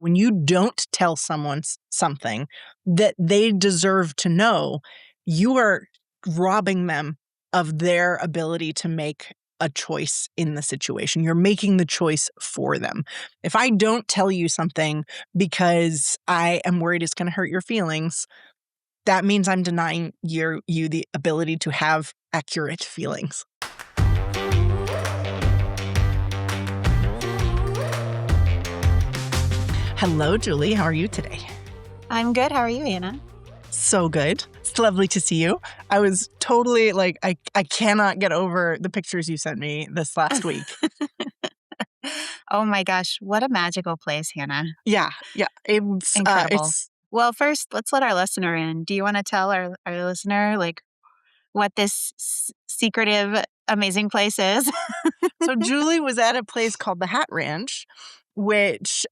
When you don't tell someone something that they deserve to know, you are robbing them of their ability to make a choice in the situation. You're making the choice for them. If I don't tell you something because I am worried it's going to hurt your feelings, that means I'm denying you the ability to have accurate feelings. Hello, Julie. How are you today? I'm good. How are you, Hanna? So good. It's lovely to see you. I was totally like, I cannot get over the pictures you sent me this last week. Oh my gosh, what a magical place, Hanna. Yeah. Incredible. Well, first, let's let our listener in. Do you want to tell our listener what this secretive, amazing place is? So Julie was at a place called the Hat Ranch, which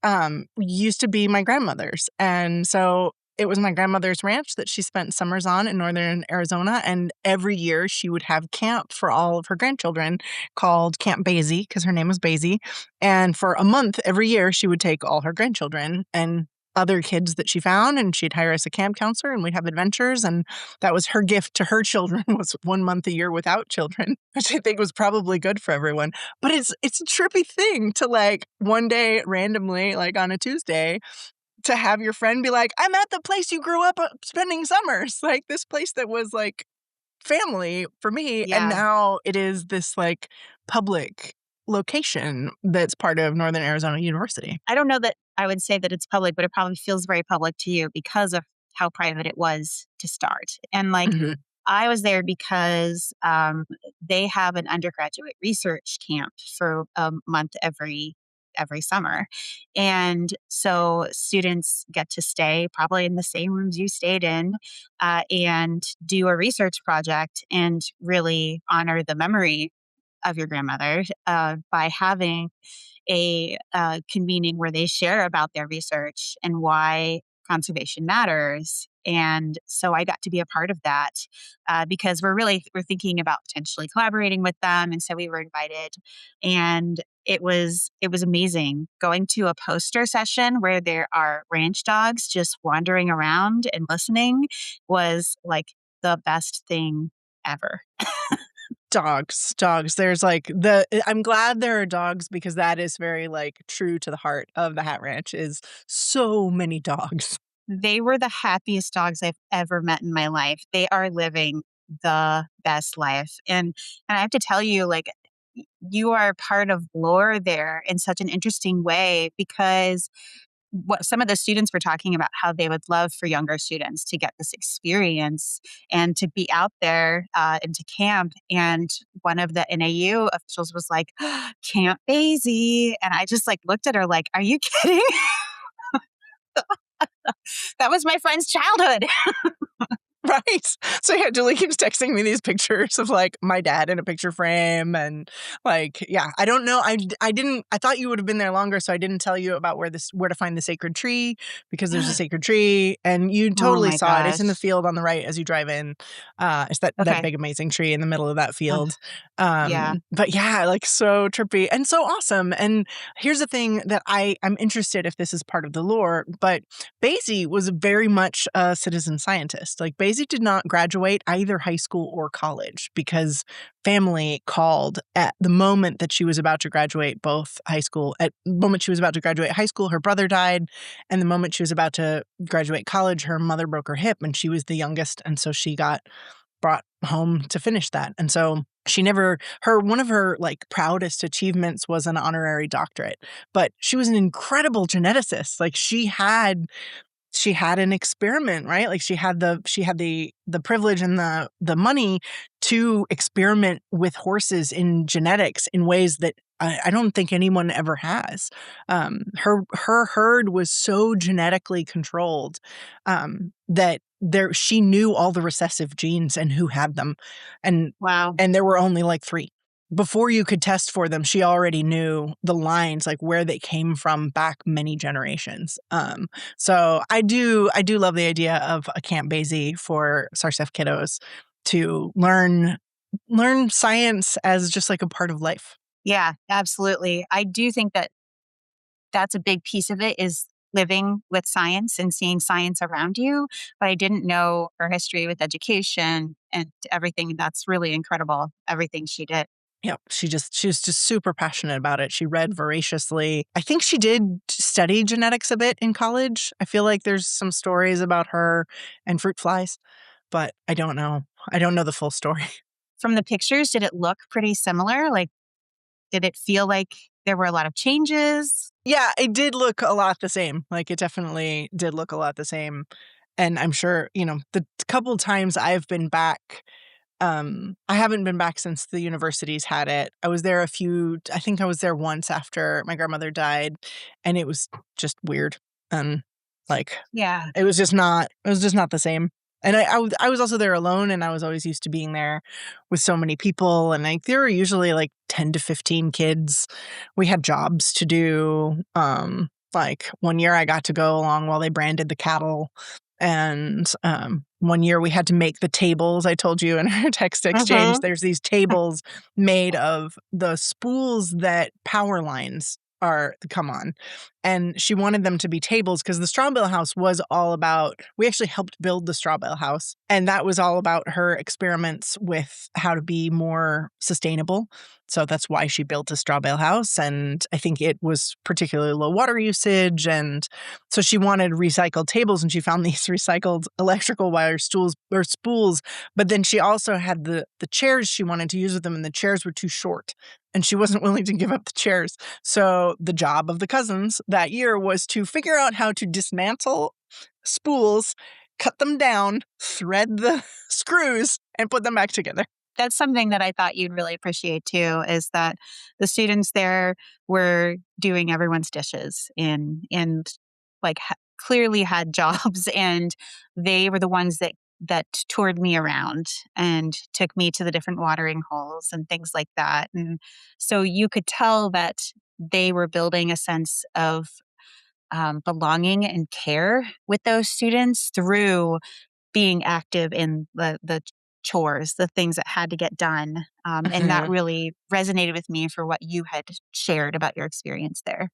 used to be my grandmother's. And so it was my grandmother's ranch that she spent summers on in northern Arizona. And every year she would have camp for all of her grandchildren called Camp Bazy, because her name was Bazy. And for a month every year, she would take all her grandchildren and other kids that she found, and she'd hire us a camp counselor, and we'd have adventures. And that was her gift to her children, was 1 month a year without children, which I think was probably good for everyone. But it's a trippy thing to like one day randomly, like on a Tuesday, to have your friend be like, I'm at the place you grew up spending summers, like this place that was like family for me. Yeah. And now it is this like public location that's part of Northern Arizona University. I don't know that I would say that it's public, but it probably feels very public to you because of how private it was to start. And I was there because they have an undergraduate research camp for a month every summer. And so students get to stay probably in the same rooms you stayed in and do a research project and really honor the memory of your grandmother by having a convening where they share about their research and why conservation matters. And so I got to be a part of that because we're thinking about potentially collaborating with them. And so we were invited, and it was amazing going to a poster session where there are ranch dogs just wandering around and listening was like the best thing ever. Dogs. There's I'm glad there are dogs, because that is very like true to the heart of the Hat Ranch, is so many dogs. They were the happiest dogs I've ever met in my life. They are living the best life. And I have to tell you, you are part of lore there in such an interesting way, because what some of the students were talking about, how they would love for younger students to get this experience and to be out there into camp. And one of the NAU officials was like, Camp Bazy. And I just looked at her like, are you kidding? That was my friend's childhood. Right. So yeah, Julie keeps texting me these pictures of like my dad in a picture frame, and I don't know. I thought you would have been there longer, so I didn't tell you about where to find the sacred tree, because there's a sacred tree, and you totally saw it. It's in the field on the right as you drive in. It's that big amazing tree in the middle of that field. Yeah. But yeah, so trippy and so awesome. And here's the thing that I'm interested if this is part of the lore, but Bazy was very much a citizen scientist. Like Bazy did not graduate either high school or college, because family called at the moment that she was about to graduate both high school. At the moment she was about to graduate high school, her brother died. And the moment she was about to graduate college, her mother broke her hip, and she was the youngest. And so she got brought home to finish that. And so one of her proudest achievements was an honorary doctorate, but she was an incredible geneticist. She had an experiment, right? Like she had the privilege and the money to experiment with horses in genetics in ways that I don't think anyone ever has. Her herd was so genetically controlled that she knew all the recessive genes and who had them. And wow. And there were only 3. Before you could test for them, she already knew the lines, where they came from back many generations. So I do love the idea of a Camp Bazy for Sarsef kiddos to learn science as just a part of life. Yeah, absolutely. I do think that that's a big piece of it, is living with science and seeing science around you, but I didn't know her history with education and everything. That's really incredible, everything she did. Yep, she was just super passionate about it. She read voraciously. I think she did study genetics a bit in college. I feel like there's some stories about her and fruit flies, but I don't know. I don't know the full story. From the pictures, did it look pretty similar? Like, did it feel like there were a lot of changes? Yeah, it did look a lot the same. Like, it definitely did look a lot the same, and I'm sure, the couple times I've been back, I haven't been back since the universities had it. I think I was there once after my grandmother died, and it was just weird, and, like, Yeah. it was just not the same. And I was also there alone, and I was always used to being there with so many people, and, like, there were usually, like, 10 to 15 kids. We had jobs to do, like, one year I got to go along while they branded the cattle, and, one year we had to make the tables I told you in our text exchange. Mhm. There's these tables made of the spools that power lines are come on, and she wanted them to be tables because the straw bale house was all about we actually helped build the straw bale house, and that was all about her experiments with how to be more sustainable. So that's why she built a straw bale house, and I think it was particularly low water usage, and so she wanted recycled tables, and she found these recycled electrical wire stools or spools, but then she also had the chairs she wanted to use with them, and the chairs were too short, and she wasn't willing to give up the chairs. So the job of the cousins that year was to figure out how to dismantle spools, cut them down, thread the screws, and put them back together. That's something that I thought you'd really appreciate too, is that the students there were doing everyone's dishes and like clearly had jobs, and they were the ones that toured me around and took me to the different watering holes and things like that. And so you could tell that they were building a sense of belonging and care with those students through being active in the chores, the things that had to get done, and that Mhm. really resonated with me for what you had shared about your experience there.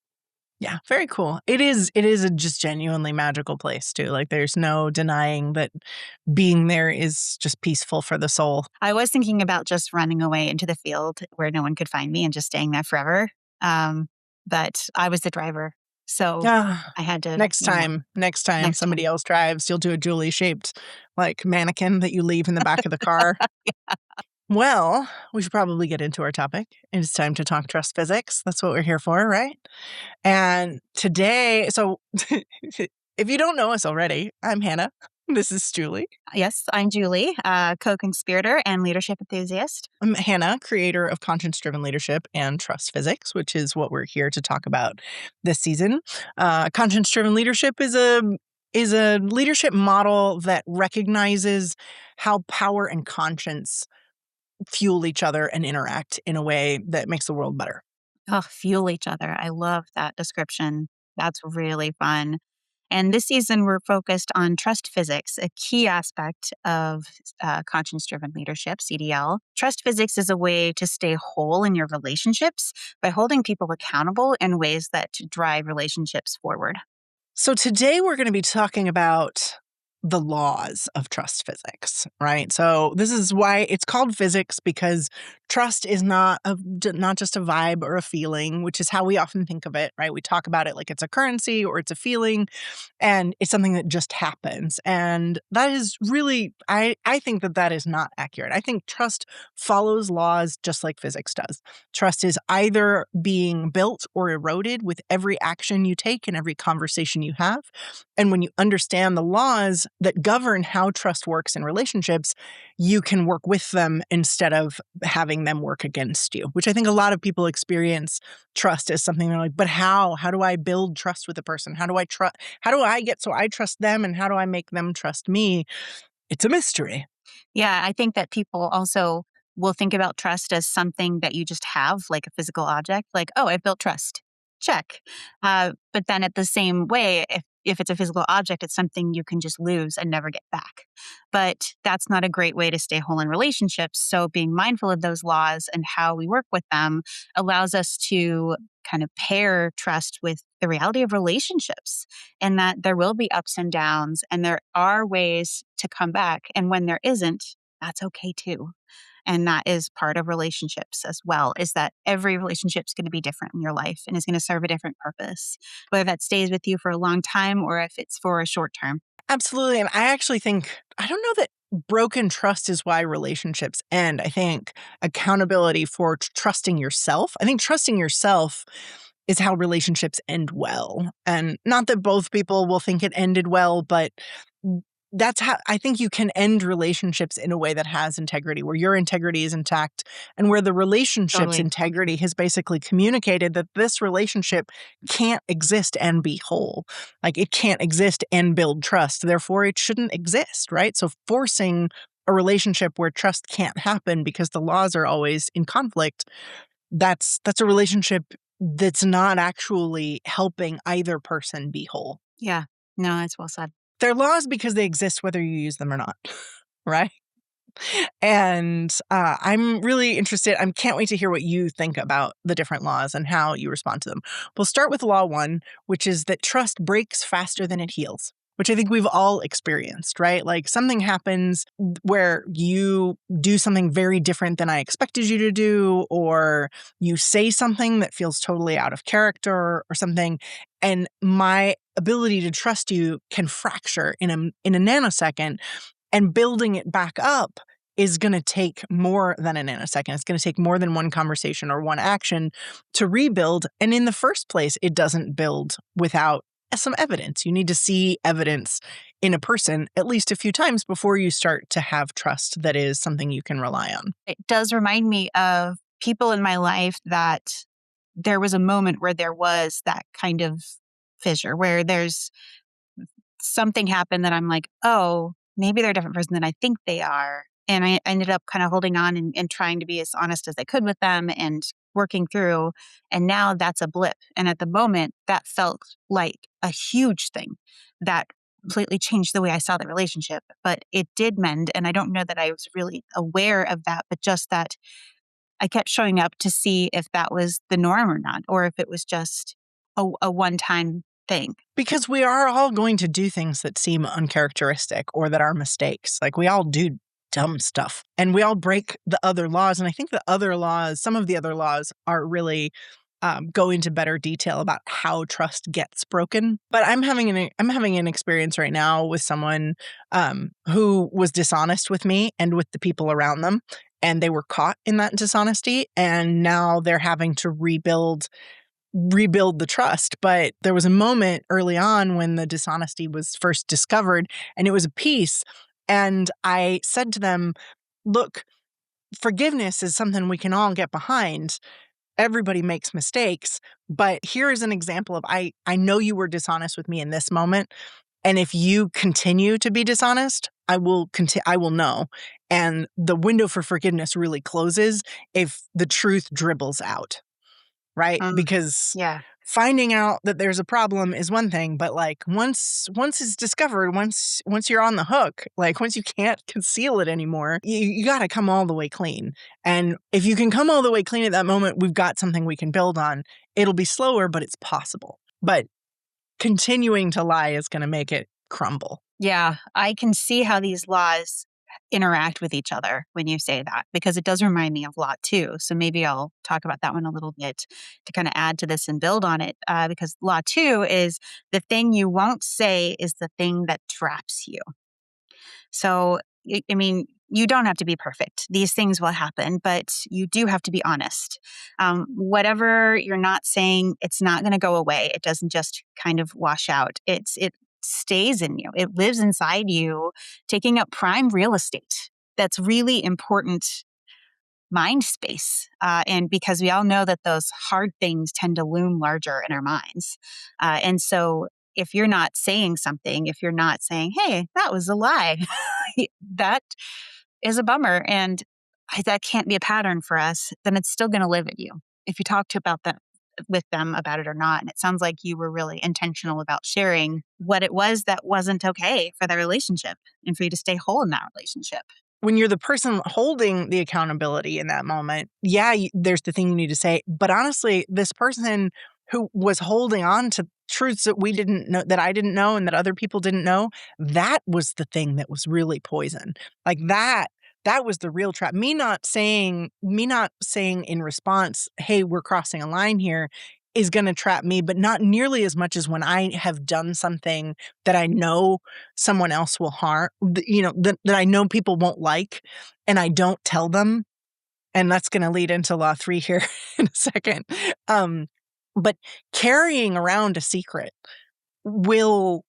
Yeah, very cool. It is a just genuinely magical place too. Like, there's no denying that being there is just peaceful for the soul. I was thinking about just running away into the field where no one could find me and just staying there forever, um, but I was the driver, so Ah, I had to, next time next somebody time. else drives, you'll do a Julie-shaped, like, mannequin that you leave in the back of the car. Well, we should probably get into our topic. It's time to talk trust physics. That's what we're here for, right? And today, if you don't know us already, I'm Hannah. This is Julie. Yes, I'm Julie, co-conspirator and leadership enthusiast. I'm Hannah, creator of conscience driven leadership and trust physics, which is what we're here to talk about this season. Conscience driven leadership is a leadership model that recognizes how power and conscience fuel each other and interact in a way that makes the world better. Oh, fuel each other. I love that description. That's really fun. And this season, we're focused on trust physics, a key aspect of conscience driven leadership, CDL. Trust physics is a way to stay whole in your relationships by holding people accountable in ways that drive relationships forward. So today we're going to be talking about the laws of trust physics, right? So this is why it's called physics, because trust is not just a vibe or a feeling, which is how we often think of it, right? We talk about it like it's a currency or it's a feeling, and it's something that just happens. And that is really I think that is not accurate. I think trust follows laws just like physics does. Trust is either being built or eroded with every action you take and every conversation you have. And when you understand the laws that govern how trust works in relationships, you can work with them instead of having them work against you, which I think a lot of people experience trust as something they're like, but how? How do I build trust with a person? How do I get so I trust them, and how do I make them trust me? It's a mystery. Yeah, I think that people also will think about trust as something that you just have, like a physical object, like, oh, I built trust. Check. But then at the same way, if if it's a physical object, it's something you can just lose and never get back. But that's not a great way to stay whole in relationships. So being mindful of those laws and how we work with them allows us to kind of pair trust with the reality of relationships, and that there will be ups and downs and there are ways to come back. And when there isn't, that's okay too. And that is part of relationships as well, is that every relationship is going to be different in your life and is going to serve a different purpose, whether that stays with you for a long time or if it's for a short term. Absolutely. And I actually think, I don't know that broken trust is why relationships end. I think accountability for trusting yourself. I think trusting yourself is how relationships end well. And not that both people will think it ended well, but that's how I think you can end relationships in a way that has integrity, where your integrity is intact and where the relationship's Totally. integrity has basically communicated that this relationship can't exist and be whole. Like it can't exist and build trust. Therefore, it shouldn't exist, right? So forcing a relationship where trust can't happen because the laws are always in conflict, that's a relationship that's not actually helping either person be whole. Yeah. No, that's well said. They're laws because they exist whether you use them or not, right? And I'm really interested. I can't wait to hear what you think about the different laws and how you respond to them. We'll start with law one, which is that trust breaks faster than it heals, which I think we've all experienced, right? Like something happens where you do something very different than I expected you to do, or you say something that feels totally out of character or something. And my ability to trust you can fracture in a nanosecond, and building it back up is going to take more than a nanosecond. It's going to take more than one conversation or one action to rebuild. And in the first place, it doesn't build without some evidence. You need to see evidence in a person at least a few times before you start to have trust that is something you can rely on. It does remind me of people in my life that there was a moment where there was that kind of fissure where there's something happened that I'm like, oh, maybe they're a different person than I think they are. And I ended up kind of holding on and trying to be as honest as I could with them and working through. And now that's a blip. And at the moment, that felt like a huge thing that completely changed the way I saw the relationship. But it did mend. And I don't know that I was really aware of that, but just that I kept showing up to see if that was the norm or not, or if it was just a one time thing. Because we are all going to do things that seem uncharacteristic or that are mistakes. Like we all do dumb stuff and we all break the other laws. And I think the other laws, some of the other laws are really go into better detail about how trust gets broken. But I'm having an experience right now with someone who was dishonest with me and with the people around them. And they were caught in that dishonesty. And now they're having to rebuild the trust. But there was a moment early on when the dishonesty was first discovered, and it was a piece. And I said to them, look, forgiveness is something we can all get behind. Everybody makes mistakes, but here is an example of I know you were dishonest with me in this moment. And if you continue to be dishonest, I will know. And the window for forgiveness really closes if the truth dribbles out. Right? Because Yeah. finding out that there's a problem is one thing, but like once it's discovered, once you're on the hook, like once you can't conceal it anymore, you got to come all the way clean. And if you can come all the way clean at that moment, we've got something we can build on. It'll be slower, but it's possible. But continuing to lie is going to make it crumble. Yeah. I can see how these laws interact with each other when you say that, because it does remind me of Law 2. So maybe I'll talk about that one a little bit to kind of add to this and build on it. Because Law 2 is the thing you won't say is the thing that traps you. So, I mean, you don't have to be perfect. These things will happen, but you do have to be honest. Whatever you're not saying, it's not going to go away. It doesn't just kind of wash out. It stays in you. It lives inside you, taking up prime real estate. That's really important mind space. And because we all know that those hard things tend to loom larger in our minds. And so if you're not saying something, if you're not saying, hey, that was a lie, that is a bummer. And that can't be a pattern for us, then it's still going to live in you. If you talk to about with them about it or not. And it sounds like you were really intentional about sharing what it was that wasn't okay for the relationship and for you to stay whole in that relationship. When you're the person holding the accountability in that moment, yeah, there's the thing you need to say. But honestly, this person who was holding on to truths that we didn't know, that I didn't know, and that other people didn't know, that was the thing that was really poison. Like that was the real trap. Me not saying in response, "Hey, we're crossing a line here," is going to trap me, but not nearly as much as when I have done something that I know someone else will harm, that I know people won't like, and I don't tell them. And that's going to lead into law 3 here in a second. Um, but carrying around a secret will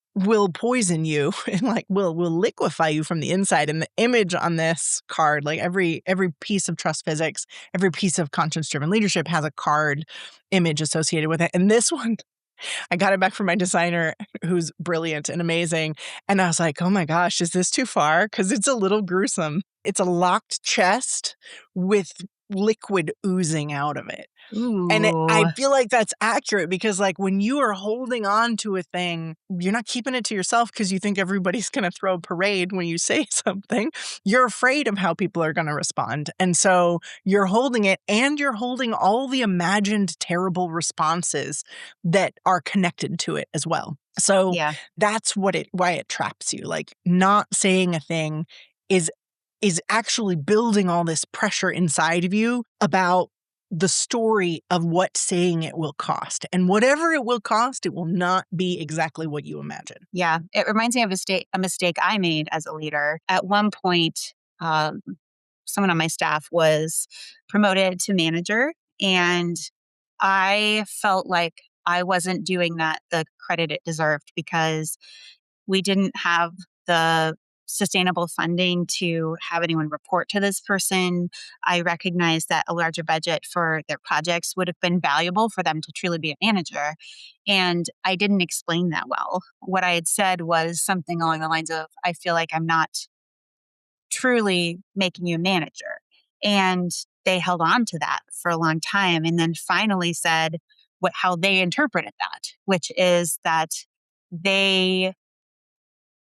poison you and like will liquefy you from the inside. And the image on this card, like every piece of trust physics, every piece of conscience driven leadership has a card image associated with it. And this one, I got it back from my designer, who's brilliant and amazing. And I was like, oh my gosh, is this too far? Because it's a little gruesome. It's a locked chest with liquid oozing out of it. And Ooh. I feel like that's accurate because, like, when you are holding on to a thing, you're not keeping it to yourself because you think everybody's going to throw a parade when you say something. You're afraid of how people are going to respond. And so you're holding it, and you're holding all the imagined terrible responses that are connected to it as well. So Yeah. that's why it traps you. Like, not saying a thing is actually building all this pressure inside of you about the story of what saying it will cost. And whatever it will cost, it will not be exactly what you imagine. Yeah. It reminds me of a mistake I made as a leader. At one point, um, someone on my staff was promoted to manager, and I felt like I wasn't doing that the credit it deserved because we didn't have the sustainable funding to have anyone report to this person. I recognized that a larger budget for their projects would have been valuable for them to truly be a manager. And I didn't explain that well. What I had said was something along the lines of, I feel like I'm not truly making you a manager. And they held on to that for a long time and then finally said how they interpreted that, which is that they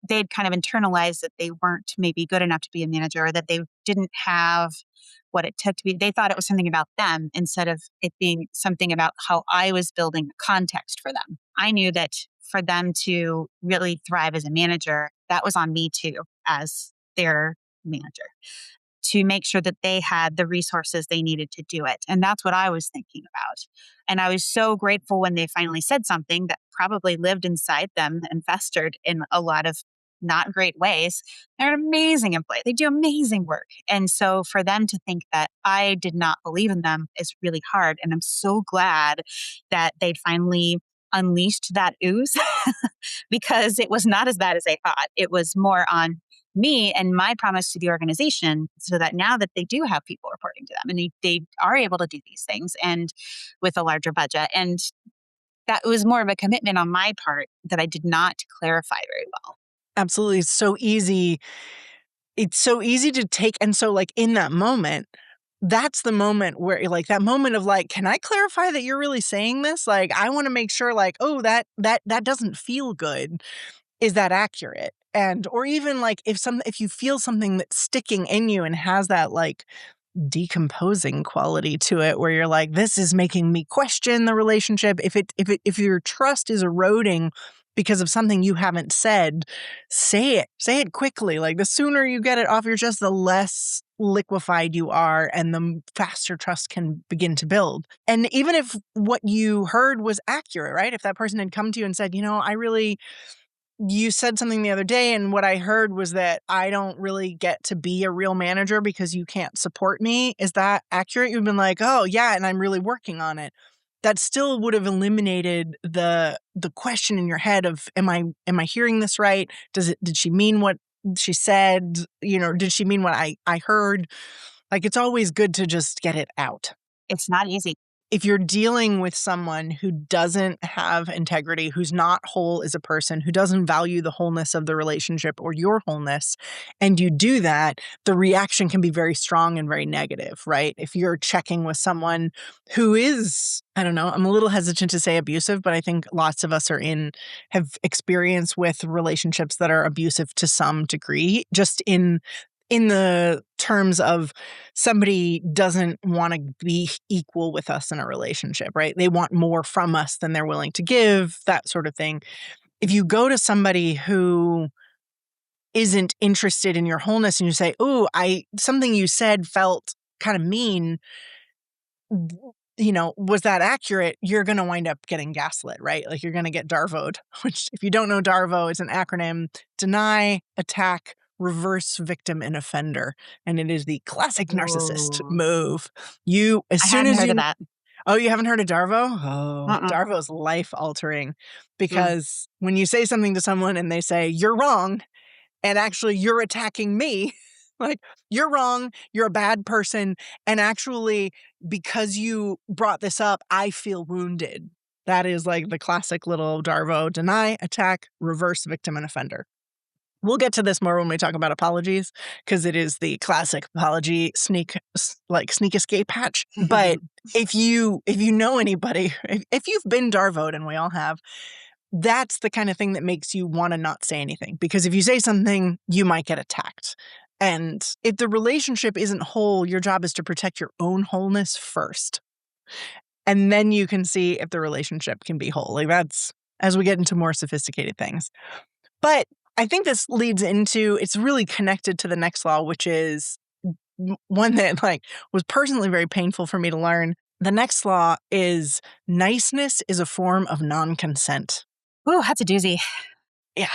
they'd kind of internalized that they weren't maybe good enough to be a manager, or that they didn't have what it took to be. They thought it was something about them instead of it being something about how I was building the context for them. I knew that for them to really thrive as a manager, that was on me too, as their manager, to make sure that they had the resources they needed to do it. And that's what I was thinking about. And I was so grateful when they finally said something that probably lived inside them and festered in a lot of not great ways. They're an amazing employee. They do amazing work. And so for them to think that I did not believe in them is really hard. And I'm so glad that they'd finally unleashed that ooze because it was not as bad as they thought. It was more on me and my promise to the organization so that now that they do have people reporting to them and they are able to do these things and with a larger budget. And that was more of a commitment on my part that I did not clarify very well. Absolutely. It's so easy. It's so easy to take. And so, like, in that moment, that's the moment where, like, that moment of like, can I clarify that you're really saying this? Like, I want to make sure, like, oh, that doesn't feel good. Is that accurate? And or even like if you feel something that's sticking in you and has that like decomposing quality to it where you're like, this is making me question the relationship. If your trust is eroding because of something you haven't said, say it quickly. Like, the sooner you get it off your chest, the less liquefied you are and the faster trust can begin to build. And even if what you heard was accurate, right? If that person had come to you and said, you said something the other day, and what I heard was that I don't really get to be a real manager because you can't support me. Is that accurate? You've been like, oh yeah, and I'm really working on it. That still would have eliminated the question in your head of, am I hearing this right? Did she mean what she said? Did she mean what I heard? Like, it's always good to just get it out. It's not easy. if you're dealing with someone who doesn't have integrity, who's not whole as a person, who doesn't value the wholeness of the relationship or your wholeness, and you do that, the reaction can be very strong and very negative, right? If you're checking with someone who is, I don't know, I'm a little hesitant to say abusive, but I think lots of us have experience with relationships that are abusive to some degree, just in the terms of somebody doesn't want to be equal with us in a relationship, right? They want more from us than they're willing to give, that sort of thing. If you go to somebody who isn't interested in your wholeness and you say, "Oh, something you said felt kind of mean," was that accurate? You're going to wind up getting gaslit, right? Like you're going to get DARVO'd, which if you don't know DARVO is an acronym: deny, attack, reverse victim and offender. And it is the classic narcissist Whoa. move. As I soon hadn't as heard of you, that. oh, you haven't heard of DARVO? Oh, Uh-uh. DARVO is life altering Mm. because when you say something to someone and they say, "You're wrong," and actually you're attacking me. Like, you're wrong, you're a bad person, and actually, because you brought this up, I feel wounded. That is like the classic little DARVO: deny, attack, reverse victim and offender. We'll get to this more when we talk about apologies, because it is the classic apology sneak escape hatch. But if you know anybody, if you've been DARVO'd, and we all have, that's the kind of thing that makes you want to not say anything, because if you say something, you might get attacked. And if the relationship isn't whole, your job is to protect your own wholeness first. And then you can see if the relationship can be whole. Like that's as we get into more sophisticated things. But I think this leads into, it's really connected to the next law, which is one that was personally very painful for me to learn. The next law is niceness is a form of non-consent. Ooh, that's a doozy. Yeah.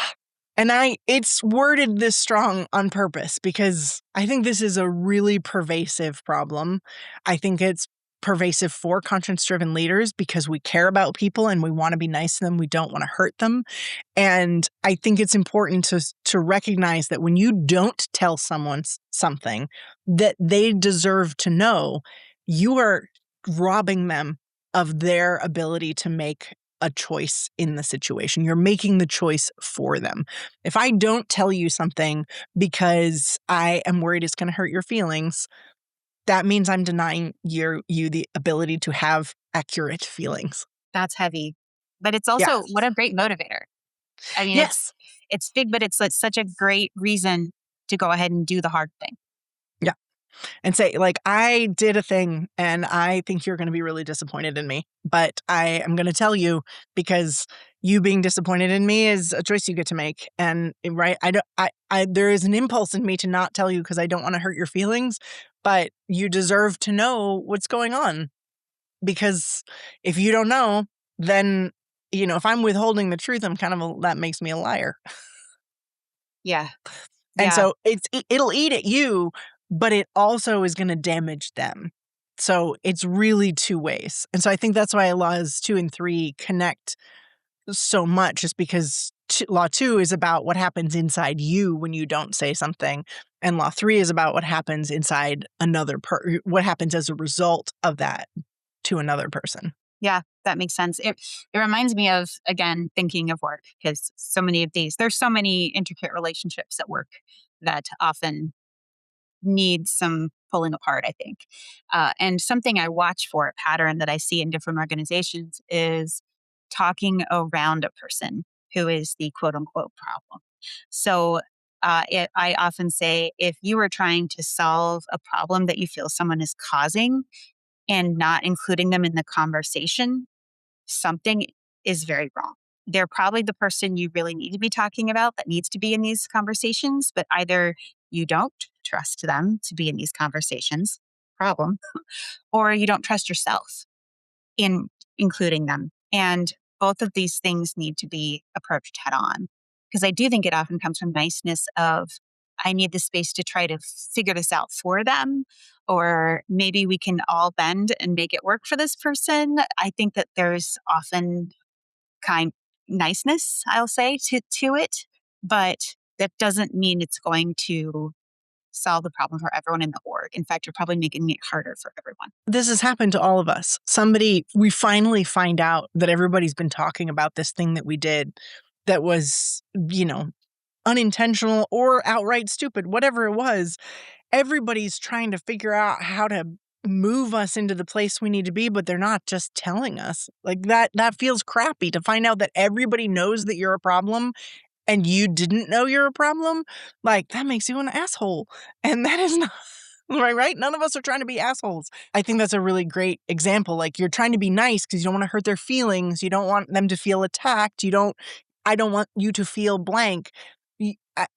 And it's worded this strong on purpose because I think this is a really pervasive problem. I think it's pervasive for conscience-driven leaders because we care about people and we want to be nice to them. We don't want to hurt them. And I think it's important to recognize that when you don't tell someone something that they deserve to know, you are robbing them of their ability to make a choice in the situation. You're making the choice for them. If I don't tell you something because I am worried it's going to hurt your feelings, that means I'm denying you the ability to have accurate feelings. That's heavy. But it's Yeah. also what a great motivator. I mean, Yes. it's big, but it's like such a great reason to go ahead and do the hard thing. Yeah. And say, I did a thing and I think you're going to be really disappointed in me, but I am going to tell you because you being disappointed in me is a choice you get to make. And right, there is an impulse in me to not tell you because I don't want to hurt your feelings, but you deserve to know what's going on, because if you don't know, then, if I'm withholding the truth, that makes me a liar. Yeah. And Yeah. so it'll eat at you, but it also is gonna damage them. So it's really two ways. And so I think that's why laws 2 and 3 connect so much, just because law 2 is about what happens inside you when you don't say something, and law 3 is about what happens inside what happens as a result of that to another person. Yeah, that makes sense. It reminds me of, again, thinking of work, because there's so many intricate relationships at work that often need some pulling apart, I think. And something I watch for, a pattern that I see in different organizations, is talking around a person who is the quote unquote problem. So I often say, if you are trying to solve a problem that you feel someone is causing and not including them in the conversation, something is very wrong. They're probably the person you really need to be talking about, that needs to be in these conversations, but either you don't trust them to be in these conversations, problem, or you don't trust yourself in including them. And both of these things need to be approached head on. Because I do think it often comes from niceness of, I need the space to try to figure this out for them, or maybe we can all bend and make it work for this person. I think that there's often kind niceness, I'll say, to it, but that doesn't mean it's going to solve the problem for everyone in the org. In fact, you're probably making it harder for everyone. This has happened to all of us. We finally find out that everybody's been talking about this thing that we did that was, unintentional or outright stupid, whatever it was. Everybody's trying to figure out how to move us into the place we need to be, but they're not just telling us. Like that feels crappy to find out that everybody knows that you're a problem and you didn't know you're a problem. Like, that makes you an asshole. And that is not right? None of us are trying to be assholes. I think that's a really great example. Like, you're trying to be nice because you don't want to hurt their feelings. You don't want them to feel attacked. I don't want you to feel blank. I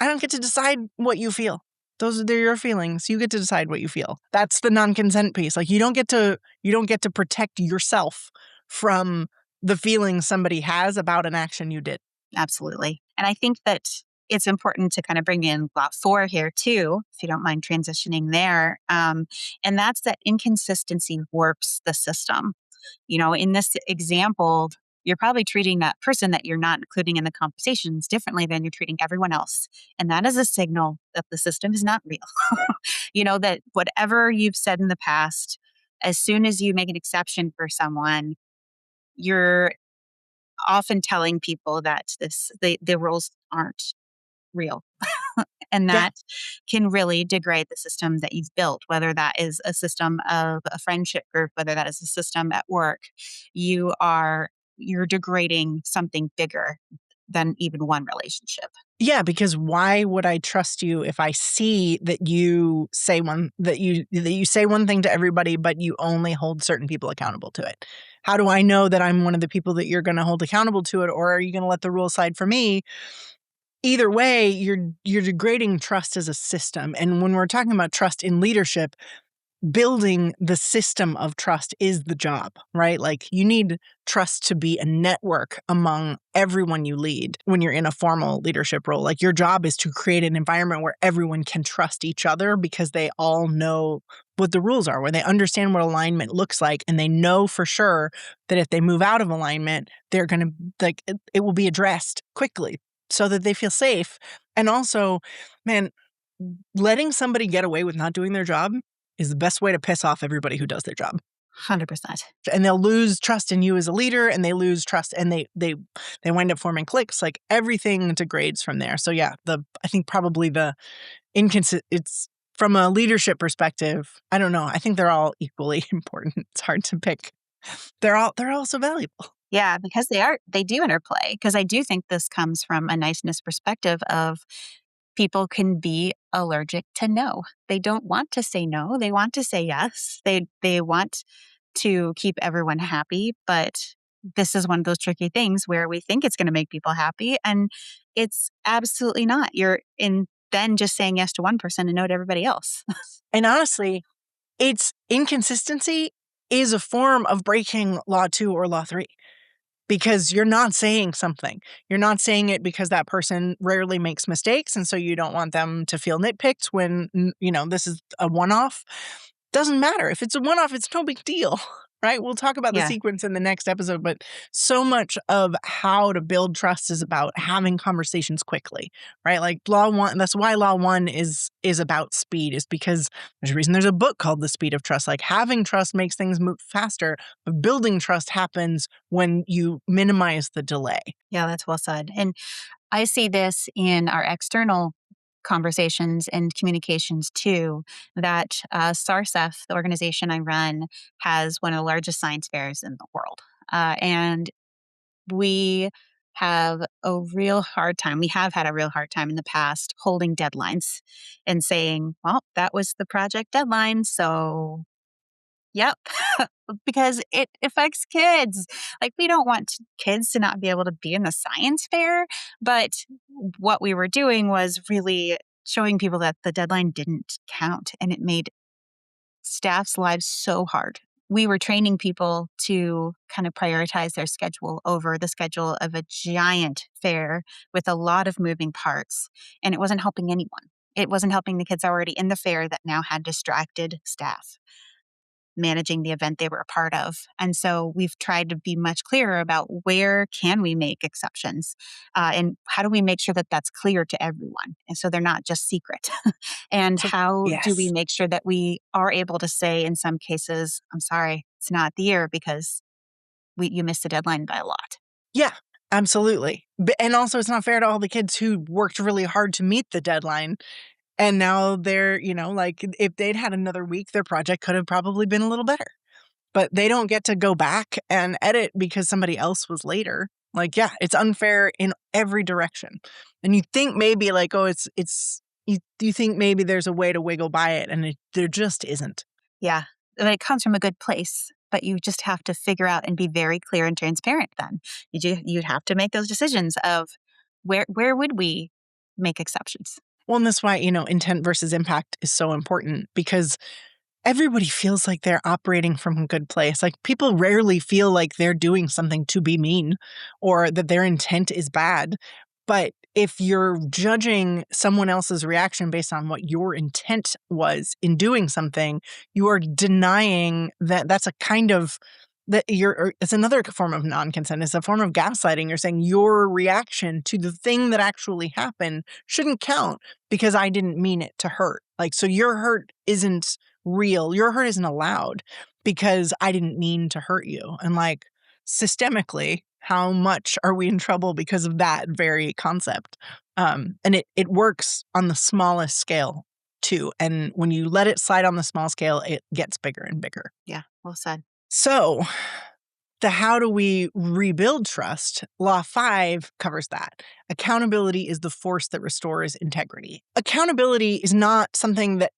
don't get to decide what you feel. They're your feelings. You get to decide what you feel. That's the non-consent piece. Like, you don't get to protect yourself from the feelings somebody has about an action you did. Absolutely. And I think that it's important to kind of bring in lot 4 here too, if you don't mind transitioning there. And that's that inconsistency warps the system. In this example, you're probably treating that person that you're not including in the conversations differently than you're treating everyone else. And that is a signal that the system is not real. That whatever you've said in the past, as soon as you make an exception for someone, you're often telling people that the rules aren't real. And Yeah. that can really degrade the system that you've built, whether that is a system of a friendship group, whether that is a system at work. You're degrading something bigger than even one relationship. Yeah, because why would I trust you if I see that you say one thing to everybody, but you only hold certain people accountable to it? How do I know that I'm one of the people that you're going to hold accountable to it, or are you going to let the rule slide for me? Either way, you're degrading trust as a system. And when we're talking about trust in leadership, building the system of trust is the job, right? Like, you need trust to be a network among everyone you lead when you're in a formal leadership role. Like, your job is to create an environment where everyone can trust each other because they all know what the rules are, where they understand what alignment looks like, and they know for sure that if they move out of alignment, they're going to, like, it will be addressed quickly so that they feel safe. And also, man, letting somebody get away with not doing their job is the best way to piss off everybody who does their job. 100%. And they'll lose trust in you as a leader, and they lose trust, and they wind up forming cliques. Like, everything degrades from there. So yeah, I think probably it's from a leadership perspective, I don't know. I think they're all equally important. It's hard to pick. They're all so valuable. Yeah, because they do interplay. Because I do think this comes from a niceness perspective of people can be allergic to no. They don't want to say no. They want to say yes. They want to keep everyone happy, but this is one of those tricky things where we think it's going to make people happy and it's absolutely not. You're in then just saying yes to one person and no to everybody else. And honestly, it's inconsistency is a form of breaking law 2 or law 3. Because you're not saying something. You're not saying it because that person rarely makes mistakes, and so you don't want them to feel nitpicked when, this is a one-off. Doesn't matter. If it's a one-off, it's no big deal, right? We'll talk about the Yeah. sequence in the next episode, but so much of how to build trust is about having conversations quickly, right? Like, law 1, that's why law 1 is about speed, is because there's a reason there's a book called The Speed of Trust. Like, having trust makes things move faster, but building trust happens when you minimize the delay. Yeah, that's well said. And I see this in our external conversations and communications too, that SARSEF, the organization I run, has one of the largest science fairs in the world. And we have a real hard time. We have had a real hard time in the past holding deadlines and saying, well, that was the project deadline. So, yep, because it affects kids. Like, we don't want kids to not be able to be in the science fair. But what we were doing was really showing people that the deadline didn't count and it made staff's lives so hard. We were training people to kind of prioritize their schedule over the schedule of a giant fair with a lot of moving parts. And it wasn't helping anyone. It wasn't helping the kids already in the fair that now had distracted staff. managing the event they were a part of. And so we've tried to be much clearer about where can we make exceptions, and how do we make sure that that's clear to everyone, and so they're not just secret. And So, how do we yes. make sure that we are able to say in some cases, I'm sorry, it's not the year because you missed the deadline by a lot. Yeah, absolutely. And also, it's not fair to all the kids who worked really hard to meet the deadline. And now they're, like if they'd had another week, their project could have probably been a little better. But they don't get to go back and edit because somebody else was later. Like, yeah, it's unfair in every direction. And you think maybe like, oh, you think maybe there's a way to wiggle by it, and there just isn't. Yeah. But it comes from a good place, but you just have to figure out and be very clear and transparent then. You'd have to make those decisions of where would we make exceptions? Well, and that's why, intent versus impact is so important, because everybody feels like they're operating from a good place. Like, people rarely feel like they're doing something to be mean or that their intent is bad. But if you're judging someone else's reaction based on what your intent was in doing something, you are denying that that's a kind of it's another form of non-consent. It's a form of gaslighting. You're saying your reaction to the thing that actually happened shouldn't count because I didn't mean it to hurt. Like, so your hurt isn't real. Your hurt isn't allowed because I didn't mean to hurt you. And like, systemically, how much are we in trouble because of that very concept? And it works on the smallest scale too. And when you let it slide on the small scale, it gets bigger and bigger. Yeah, well said. So how do we rebuild trust? Law 5 covers that. Accountability is the force that restores integrity. Accountability is not something that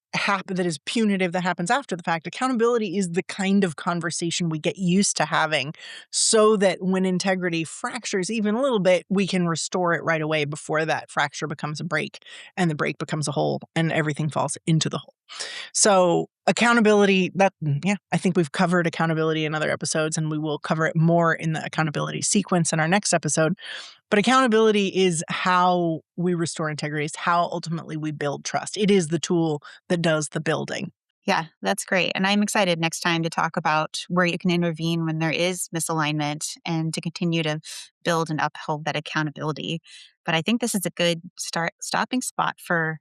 is punitive, that happens after the fact. Accountability is the kind of conversation we get used to having so that when integrity fractures even a little bit, we can restore it right away before that fracture becomes a break and the break becomes a hole and everything falls into the hole. So accountability, I think we've covered accountability in other episodes, and we will cover it more in the accountability sequence in our next episode. But accountability is how we restore integrity. It's how ultimately we build trust. It is the tool that does the building. Yeah, that's great. And I'm excited next time to talk about where you can intervene when there is misalignment and to continue to build and uphold that accountability. But I think this is a good stopping spot for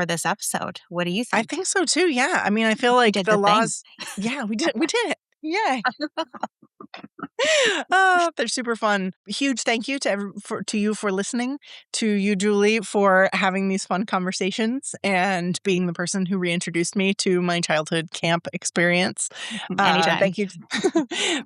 this episode. What do you I think? think so too. Yeah. I mean, I feel We like did the the thing. laws. Yeah, we did it. Yay. Oh, they're super fun. Huge thank you to you for listening, to you, Julie, for having these fun conversations and being the person who reintroduced me to my childhood camp experience. Anytime. Thank you.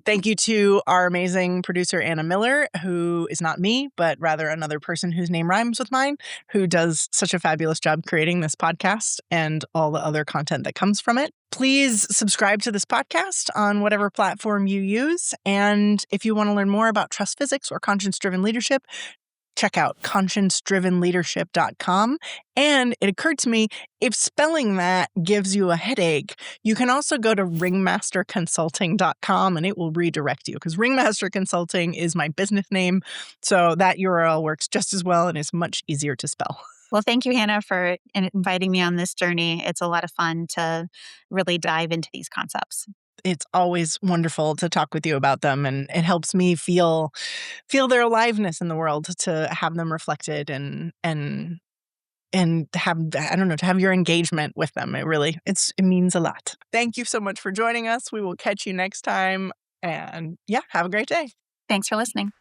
Thank you to our amazing producer, Anna Miller, who is not me, but rather another person whose name rhymes with mine, who does such a fabulous job creating this podcast and all the other content that comes from it. Please subscribe to this podcast on whatever platform you use. And if you want to learn more about trust physics or conscience-driven leadership, check out conscience-drivenleadership.com. And it occurred to me, if spelling that gives you a headache, you can also go to ringmasterconsulting.com and it will redirect you, because Ringmaster Consulting is my business name. So that URL works just as well and is much easier to spell. Well, thank you, Hanna, for inviting me on this journey. It's a lot of fun to really dive into these concepts. It's always wonderful to talk with you about them, and it helps me feel their aliveness in the world, to have them reflected and have, I don't know, to have your engagement with them. It means a lot. Thank you so much for joining us. We will catch you next time, and yeah, have a great day. Thanks for listening.